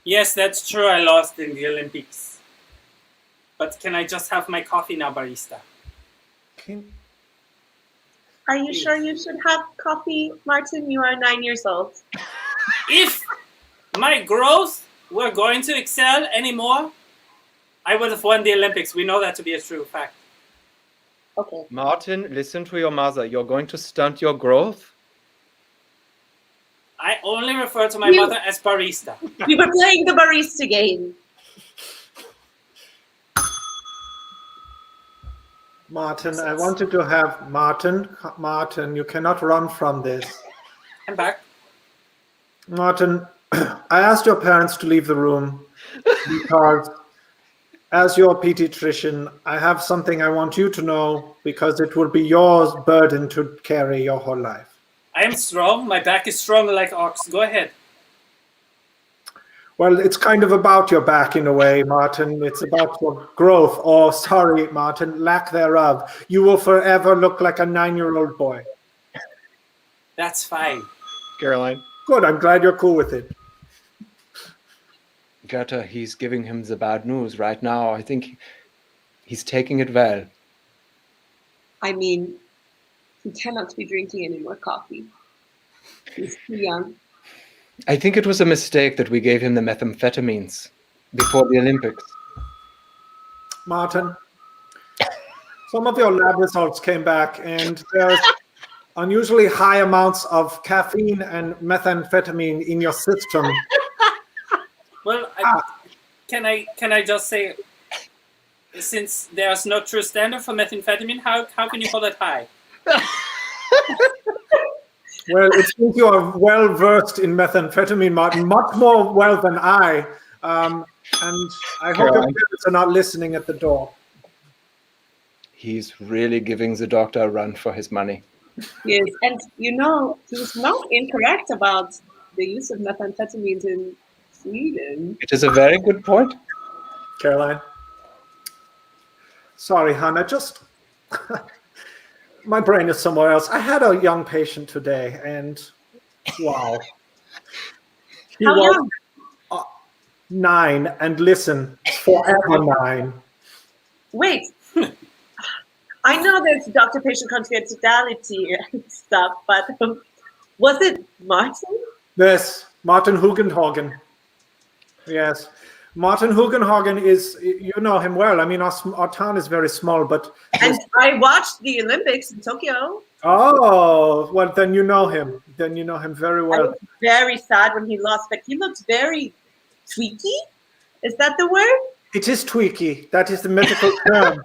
Yes, that's true. I lost in the Olympics. But can I just have my coffee now, barista? Are you sure you should have coffee, Martin? You are 9 years old. If my growth were going to excel anymore, I would have won the Olympics. We know that to be a true fact. Okay. Martin, listen to your mother. You're going to stunt your growth? I only refer to my mother as barista. We were playing the barista game. Martin, I wanted to have Martin, you cannot run from this. I'm back. Martin, I asked your parents to leave the room because as your pediatrician, I have something I want you to know because it will be your burden to carry your whole life. I am strong. My back is strong like ox. Go ahead. Well, it's kind of about your back in a way, Martin. It's about your growth, or sorry, Martin, lack thereof. You will forever look like a 9-year-old boy. That's fine. Caroline? Good, I'm glad you're cool with it. Goethe, he's giving him the bad news right now. I think he's taking it well. I mean, he cannot be drinking any more coffee. He's too young. I think it was a mistake that we gave him the methamphetamines before the Olympics. Martin, Some of your lab results came back, and there's unusually high amounts of caffeine and methamphetamine in your system. Well, can I just say, since there's no true standard for methamphetamine, how can you call it high? Well, it seems you are well versed in methamphetamine, Martin, much more well than I. And I hope your parents are not listening at the door. He's really giving the doctor a run for his money. Yes, and you know, he's not incorrect about the use of methamphetamines in Sweden. It is a very good point. Caroline. Sorry, Hannah, just my brain is somewhere else. I had a young patient today, and wow. He How was young? 9, and listen, forever 9. Wait. I know there's doctor-patient confidentiality and stuff, but was it Martin? Yes, Martin Hugenhagen. Yes. Martin Hugenhagen is, you know him well. I mean, our town is very small, but... And I watched the Olympics in Tokyo. Oh, well, then you know him. Then you know him very I well. was very sad when he lost, but he looked very tweaky. Is that the word? It is tweaky. That is the medical term.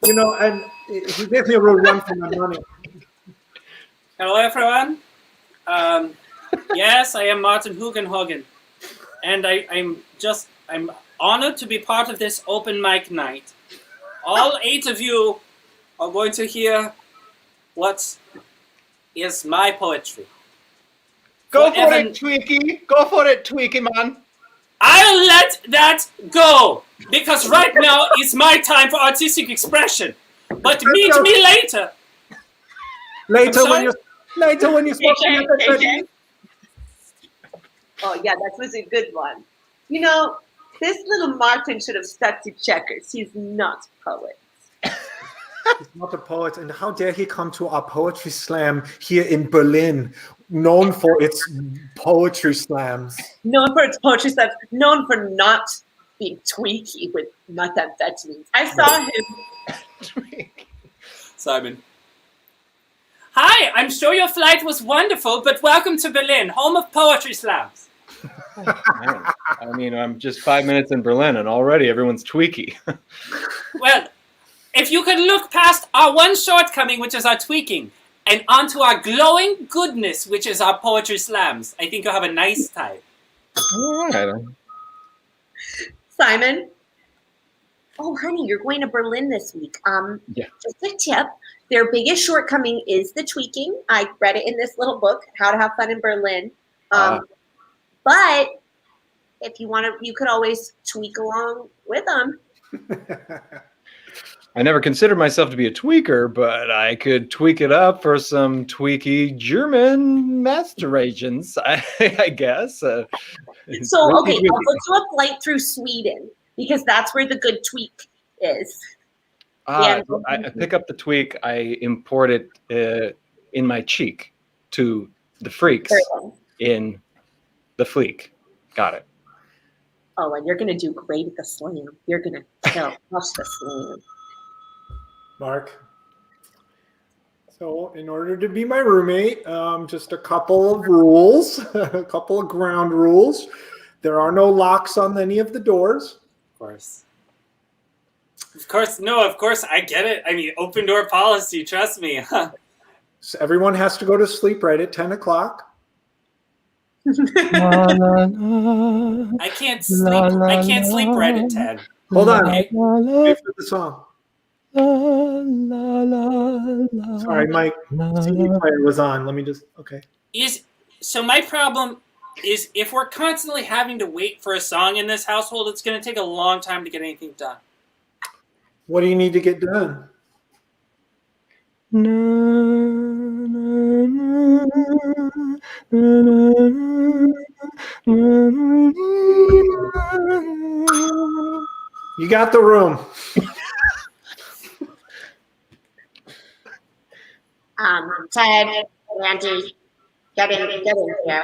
You know, and he gave me a real run for my money. Hello, everyone. Yes, I am Martin Hugenhagen, and I'm honored to be part of this open mic night. All 8 of you are going to hear what is my poetry. Go for it, Tweaky. Go for it, Tweaky, man. I'll let that go, because right now is my time for artistic expression. But meet me later. Later when you're smoking KJ. Oh yeah, that was a good one. You know, this little Martin should have stuck to checkers. He's not a poet. He's not a poet, and how dare he come to our poetry slam here in Berlin, known for its poetry slams. Known for its poetry slams, known for not being tweaky with methamphetamines. I saw him. Simon. Hi, I'm sure your flight was wonderful, but welcome to Berlin, home of poetry slams. I mean, I'm just 5 minutes in Berlin, and already everyone's tweaky. Well, if you could look past our one shortcoming, which is our tweaking, and onto our glowing goodness, which is our poetry slams, I think you'll have a nice time. All right. Simon. Oh, honey, you're going to Berlin this week. Yeah. Just a tip. Their biggest shortcoming is the tweaking. I read it in this little book, How to Have Fun in Berlin. But if you want to, you could always tweak along with them. I never considered myself to be a tweaker, but I could tweak it up for some tweaky German masturations, I guess. So, okay, I'll book you a flight through Sweden because that's where the good tweak is. I pick up the tweak, I import it in my cheek to the freaks in the fleek. Got it. Oh, and you're going to do great at the slam. You're going to crush the slam. Mark. So in order to be my roommate, just a couple of rules, a couple of ground rules. There are no locks on any of the doors. Of course. Of course, I get it. I mean, open door policy, trust me. So everyone has to go to sleep right at 10 o'clock. I can't sleep right at 10. Hold on. Okay. Wait for the song. Sorry, my CD player was on. Let me just, okay. So my problem is if we're constantly having to wait for a song in this household, it's going to take a long time to get anything done. What do you need to get done? You got the room. Ted, Randy, get in here.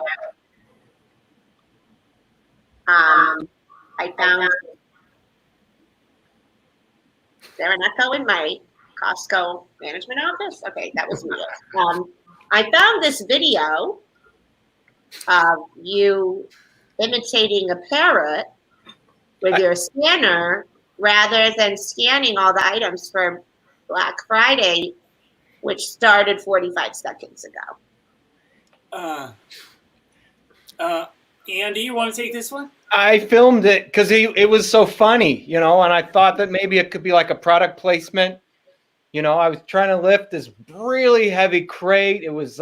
I found. Is there an echo in my Costco management office. Okay, that was me. I found this video of you imitating a parrot with your scanner rather than scanning all the items for Black Friday, which started 45 seconds ago. Andy, you want to take this one? I filmed it because it was so funny, you know, and I thought that maybe it could be like a product placement. You know, I was trying to lift this really heavy crate. It was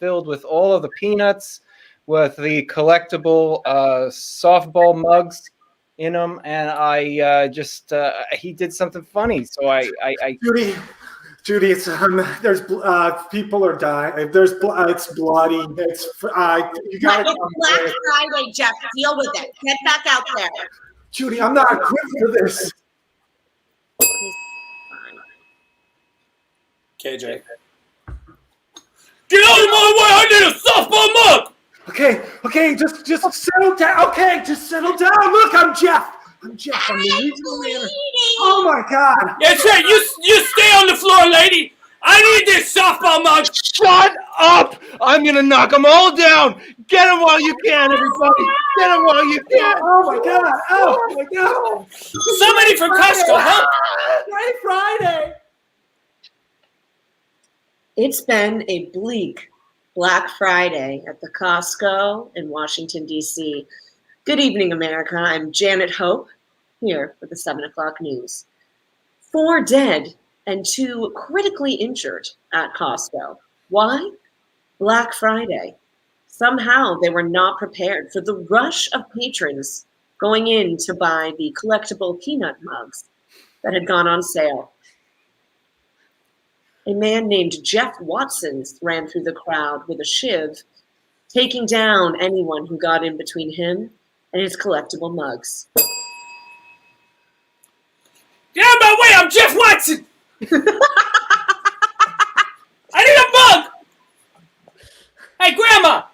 filled with all of the peanuts, with the collectible softball mugs in them, and I he did something funny, so I Judy, it's there's people are dying. There's it's bloody. It's you got It's Black Friday, Jeff. Deal with it. Get back out there. Judy, I'm not equipped for this. KJ. Get out of my way! I need a softball mug! Okay, just settle down. Okay, just settle down. Look, I'm Jeff. I'm the regional manager. Oh my God. That's right. You stay on the floor, lady. I need this softball mug. Shut up! I'm gonna knock them all down. Get them while you can, everybody. Get them while you can. Oh my God. Oh my God. Somebody from Costco, help! Great Friday. It's been a bleak Black Friday at the Costco in Washington, D.C. Good evening, America. I'm Janet Hope, here with the 7 o'clock news. 4 dead and 2 critically injured at Costco. Why? Black Friday. Somehow they were not prepared for the rush of patrons going in to buy the collectible peanut mugs that had gone on sale. A man named Jeff Watson ran through the crowd with a shiv, taking down anyone who got in between him and his collectible mugs. Get out of my way! I'm Jeff Watson! I need a mug! Hey, Grandma!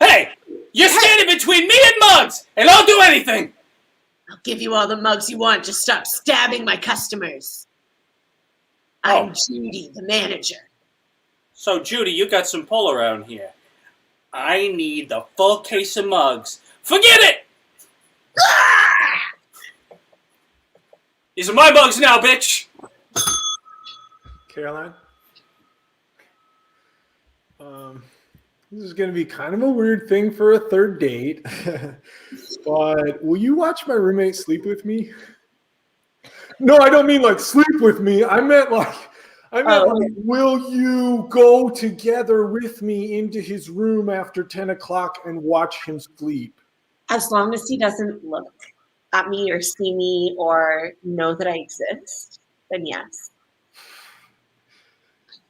Hey! You're standing between me and mugs, and I'll do anything! I'll give you all the mugs you want. Just stop stabbing my customers. I'm Judy, the manager. So, Judy, you got some pull around here. I need the full case of mugs. Forget it! These are my mugs now, bitch! Caroline? This is going to be kind of a weird thing for a third date, but will you watch my roommate sleep with me? No, I don't mean like sleep with me. I meant like, will you go together with me into his room after 10 o'clock and watch him sleep? As long as he doesn't look at me or see me or know that I exist, then yes.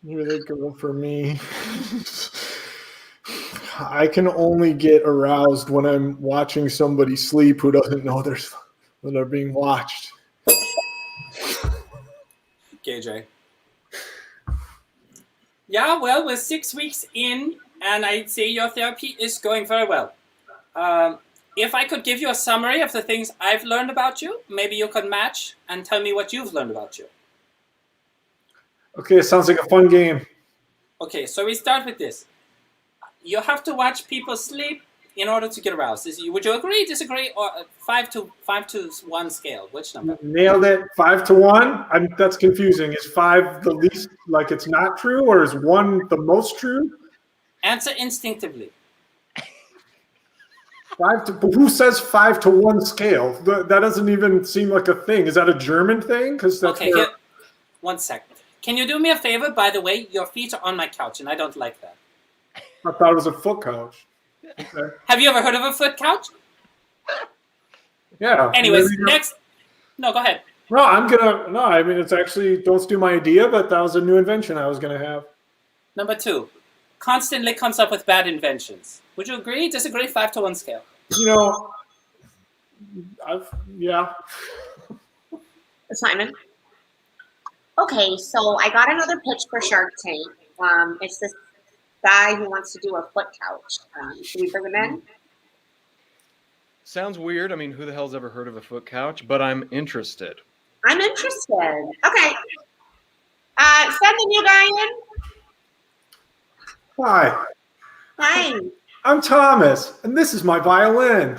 You're the girl for me. I can only get aroused when I'm watching somebody sleep who doesn't know that they're being watched. KJ. Yeah, well, we're 6 weeks in, and I'd say your therapy is going very well. If I could give you a summary of the things I've learned about you, maybe you could match and tell me what you've learned about you. Okay, sounds like a fun game. Okay, so we start with this. You have to watch people sleep in order to get aroused. Would you agree, disagree, or 5 to 1 scale? Which number? Nailed it. 5 to 1. That's confusing. Is 5 the least, like it's not true, or is 1 the most true? Answer instinctively. 5 to. Who says 5 to 1 scale? That doesn't even seem like a thing. Is that a German thing? Because that's okay. Here, 1 second. Can you do me a favor? By the way, your feet are on my couch, and I don't like that. I thought it was a foot couch. Okay. Have you ever heard of a foot couch? Yeah. Anyways, next. No, go ahead. No, I mean, it's actually, don't steal my idea, but that was a new invention I was going to have. Number 2, constantly comes up with bad inventions. Would you agree, disagree, 5 to 1 scale? You know, yeah. Simon? Okay, so I got another pitch for Shark Tank. It's this guy who wants to do a foot couch. Should we bring him in? Sounds weird. I mean, who the hell's ever heard of a foot couch? But I'm interested. I'm interested. Okay. Send the new guy in. Hi, Hi. I'm Thomas, and this is my violin.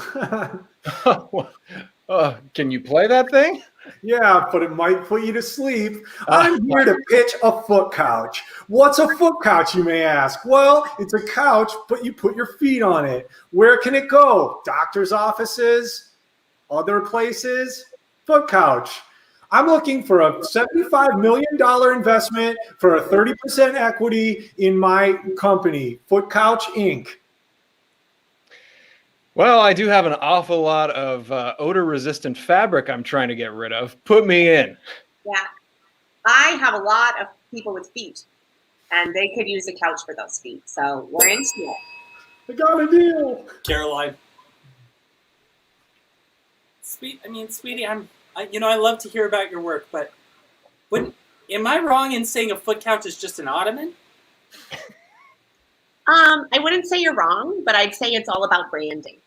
Can you play that thing? Yeah, but it might put you to sleep. I'm here to pitch a foot couch. What's a foot couch, you may ask? Well, it's a couch, but you put your feet on it. Where can it go? Doctor's offices? Other places? Foot couch. I'm looking for a $75 million investment for a 30% equity in my company, Foot Couch Inc. Well, I do have an awful lot of odor-resistant fabric I'm trying to get rid of. Put me in. Yeah. I have a lot of people with feet, and they could use a couch for those feet. So we're into it. I got a deal. Caroline. Sweetie, I love to hear about your work, but am I wrong in saying a foot couch is just an ottoman? I wouldn't say you're wrong, but I'd say it's all about branding.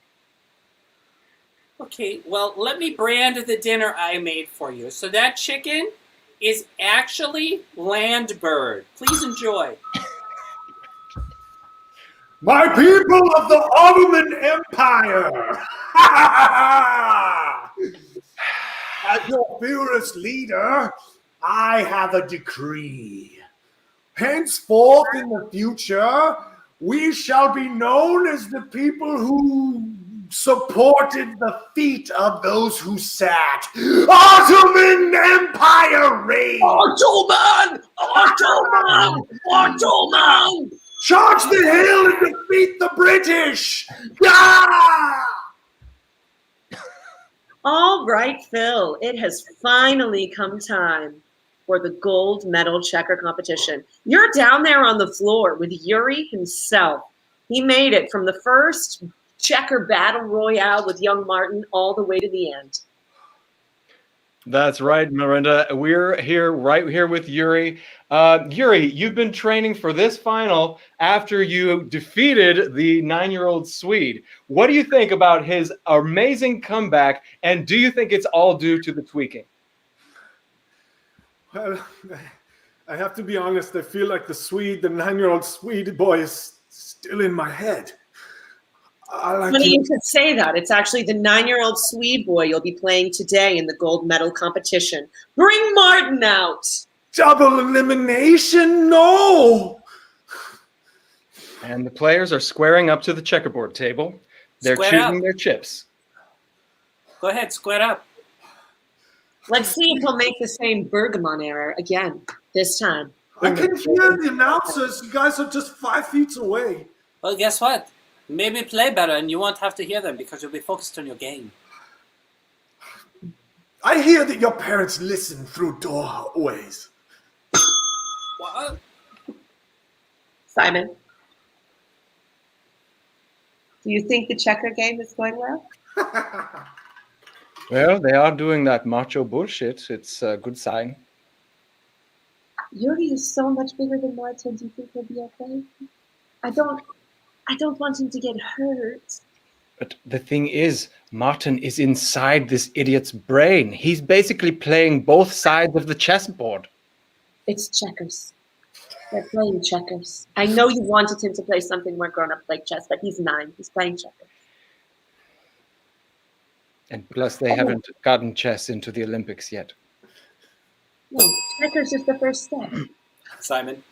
Okay, well, let me brand the dinner I made for you. So that chicken is actually land bird. Please enjoy. My people of the Ottoman Empire! As your fearless leader, I have a decree. Henceforth in the future, we shall be known as the people who supported the feet of those who sat. Ottoman Empire reign! Ottoman! Ottoman! Ottoman! Charge the hill and defeat the British! Ah! All right, Phil, it has finally come time for the gold medal checker competition. You're down there on the floor with Yuri himself. He made it from the first checker battle royale with young Martin all the way to the end. That's right, Miranda. We're right here with Yuri. Yuri, you've been training for this final after you defeated the 9-year-old Swede. What do you think about his amazing comeback, and do you think it's all due to the tweaking? Well, I have to be honest, I feel like the 9-year-old Swede boy is still in my head. Funny you could say that. It's actually the 9-year-old Swede boy you'll be playing today in the gold medal competition. Bring Martin out. Double elimination? No! And the players are squaring up to the checkerboard table. They're choosing their chips. Go ahead, square up. Let's see if he'll make the same Bergamot error again, this time. I can hear the announcers. You guys are just 5 feet away. Well, guess what? Maybe play better and you won't have to hear them because you'll be focused on your game. I hear that your parents listen through doorways. What? Simon, do you think the checker game is going well? Well, they are doing that macho bullshit. It's a good sign. Yuri is so much bigger than Martin. Do you think he'll be okay? I don't want him to get hurt. But the thing is, Martin is inside this idiot's brain. He's basically playing both sides of the chessboard. It's checkers. They're playing checkers. I know you wanted him to play something more grown-up like chess, but he's 9. He's playing checkers. And plus, they haven't gotten chess into the Olympics yet. No, checkers is the first step. Simon.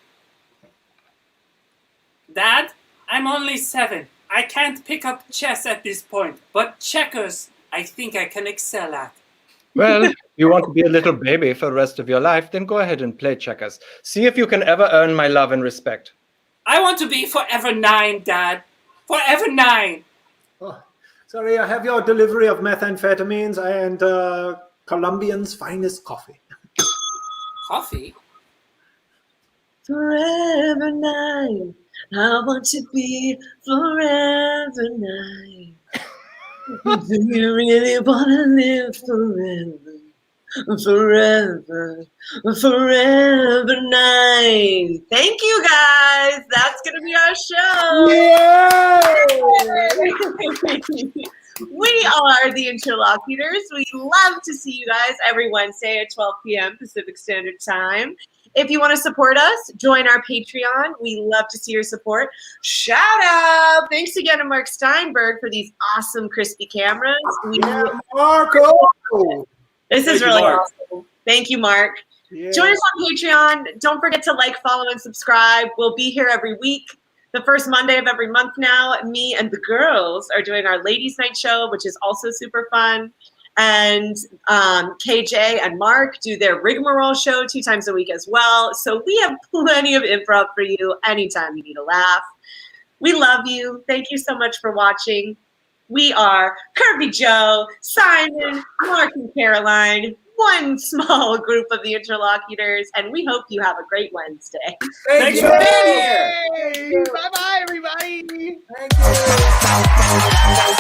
Dad, I'm only 7. I can't pick up chess at this point, but checkers, I think I can excel at. Well, if you want to be a little baby for the rest of your life, then go ahead and play checkers. See if you can ever earn my love and respect. I want to be forever 9, Dad. Forever 9. Oh, sorry, I have your delivery of methamphetamines and Colombian's finest coffee. Coffee? Forever 9. I want to be forever 9. Do you really want to live forever? Forever 9. Thank you, guys. That's going to be our show. Yay! We are the Interlocutors. We love to see you guys every Wednesday at 12 p.m. Pacific Standard Time. If you want to support us, join our Patreon. We love to see your support. Shout out! Thanks again to Mark Steinberg for these awesome crispy cameras. Marco! This is Thank you, really Mark. awesome. Thank you, Mark. Yeah. Join us on Patreon. Don't forget to like, follow, and subscribe. We'll be here every week. The first Monday of every month now, me and the girls are doing our Ladies' Night show, which is also super fun. And KJ and Mark do their rigmarole show 2 times a week as well. So we have plenty of improv for you anytime you need a laugh. We love you. Thank you so much for watching. We are Kirby Joe, Simon, Mark, and Caroline, one small group of the Interlocutors, and we hope you have a great Wednesday. Thanks for being here. Bye bye, everybody. Thank you.